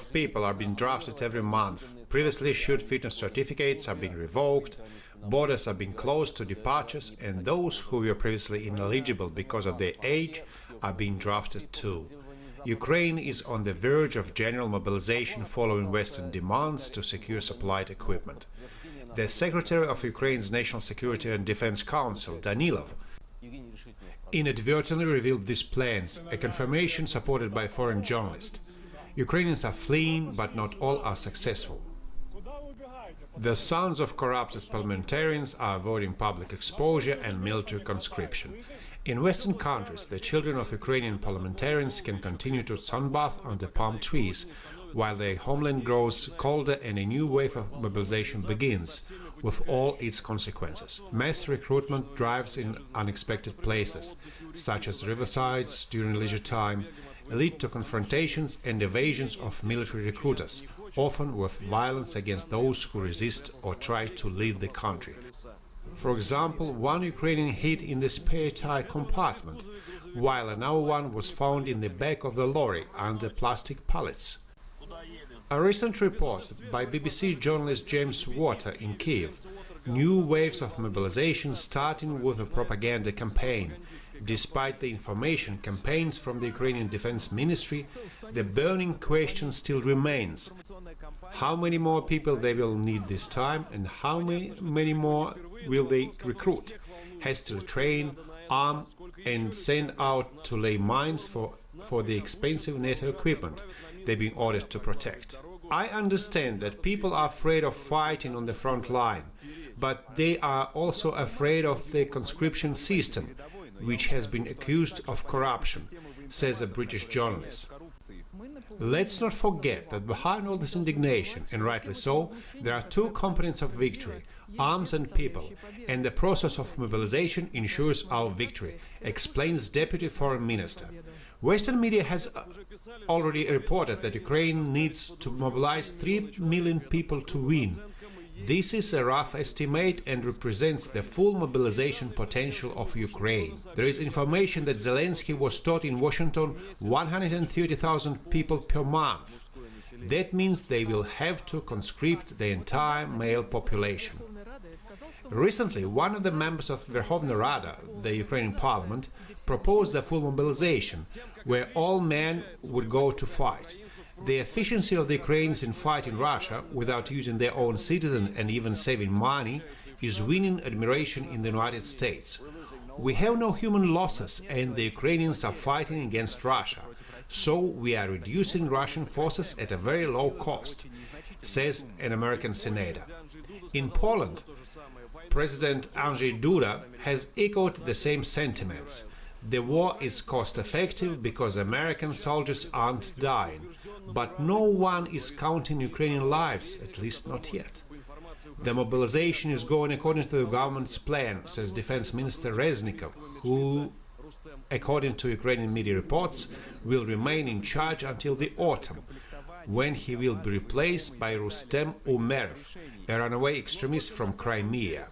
of people are being drafted every month. Previously issued fitness certificates are being revoked, borders are being closed to departures, and those who were previously ineligible because of their age are being drafted too. Ukraine is on the verge of general mobilization following Western demands to secure supplied equipment. The Secretary of Ukraine's National Security and Defense Council, Danilov, inadvertently revealed these plans, a confirmation supported by foreign journalists. Ukrainians are fleeing, but not all are successful. The sons of corrupted parliamentarians are avoiding public exposure and military conscription. In Western countries, the children of Ukrainian parliamentarians can continue to sunbathe under palm trees, while their homeland grows colder and a new wave of mobilization begins, with all its consequences. Mass recruitment drives in unexpected places, such as riversides during leisure time, lead to confrontations and evasions of military recruiters, often with violence against those who resist or try to leave the country. For example, one Ukrainian hid in the spare tire compartment, while another one was found in the back of the lorry under plastic pallets. A recent report by BBC journalist James Water in Kiev, new waves of mobilization starting with a propaganda campaign. Despite the information campaigns from the Ukrainian Defense Ministry, the burning question still remains: how many more people they will need this time, and how many more will they recruit, hastily train, arm and send out to lay mines for the expensive NATO equipment they're being ordered to protect. I understand that people are afraid of fighting on the front line, but they are also afraid of the conscription system, which has been accused of corruption, says a British journalist. Let's not forget that behind all this indignation, and rightly so, there are two components of victory: arms and people, and the process of mobilization ensures our victory, explains Deputy Foreign Minister. Western media has already reported that Ukraine needs to mobilize 3 million people to win. This is a rough estimate and represents the full mobilization potential of Ukraine. There is information that Zelensky was taught in Washington 130,000 people per month. That means they will have to conscript the entire male population. Recently, one of the members of Verkhovna Rada, the Ukrainian parliament, proposed a full mobilization, where all men would go to fight. The efficiency of the Ukrainians in fighting Russia, without using their own citizens and even saving money, is winning admiration in the United States. We have no human losses, and the Ukrainians are fighting against Russia, so we are reducing Russian forces at a very low cost, says an American senator. In Poland, President Andrzej Duda has echoed the same sentiments. The war is cost-effective because American soldiers aren't dying, but no one is counting Ukrainian lives, at least not yet. The mobilization is going according to the government's plan, says Defense Minister Reznikov, who, according to Ukrainian media reports, will remain in charge until the autumn, when he will be replaced by Rustem Umerov, a runaway extremist from Crimea.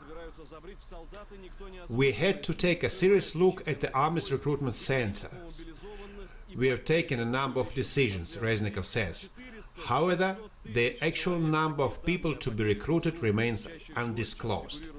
We had to take a serious look at the Army's recruitment centers. We have taken a number of decisions, Reznikov says. However, the actual number of people to be recruited remains undisclosed.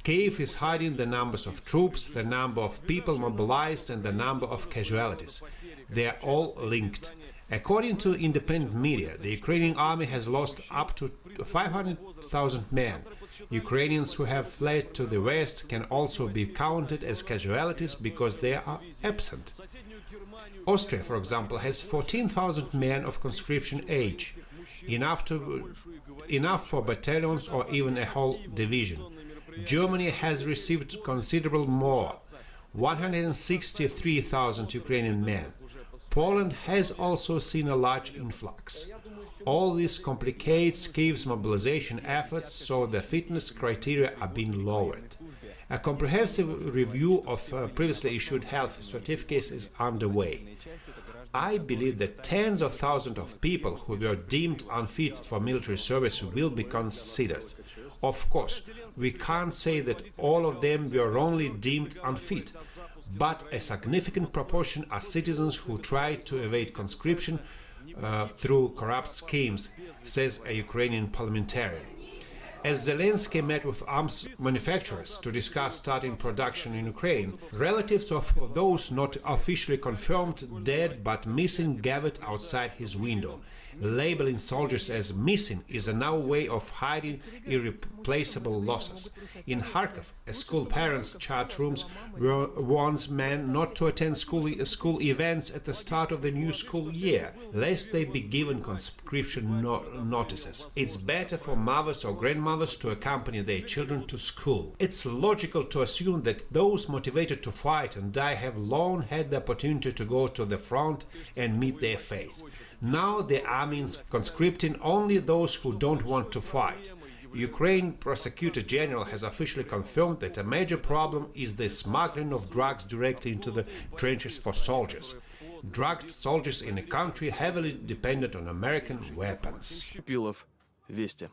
Kyiv is hiding the numbers of troops, the number of people mobilized and the number of casualties. They are all linked. According to independent media, the Ukrainian army has lost up to 500,000 men. Ukrainians who have fled to the west can also be counted as casualties because they are absent. Austria, for example, has 14,000 men of conscription age, enough for battalions or even a whole division. Germany has received considerable more, 163,000 Ukrainian men. Poland has also seen a large influx. All this complicates Kyiv's mobilization efforts, so the fitness criteria are being lowered. A comprehensive review of previously issued health certificates is underway. I believe that tens of thousands of people who were deemed unfit for military service will be considered. Of course, we can't say that all of them were only deemed unfit, but a significant proportion are citizens who tried to evade conscription through corrupt schemes, says a Ukrainian parliamentarian. As Zelensky met with arms manufacturers to discuss starting production in Ukraine, relatives of those not officially confirmed dead but missing gathered outside his window. Labeling soldiers as missing is a now way of hiding irreplaceable losses. In Kharkov, a school parents' chat rooms warns men not to attend school events at the start of the new school year, lest they be given conscription notices. It's better for mothers or grandmothers to accompany their children to school. It's logical to assume that those motivated to fight and die have long had the opportunity to go to the front and meet their fate. Now the army is conscripting only those who don't want to fight. Ukraine Prosecutor General has officially confirmed that a major problem is the smuggling of drugs directly into the trenches for soldiers. Drugged soldiers in a country heavily dependent on American weapons. Пилов. Вести.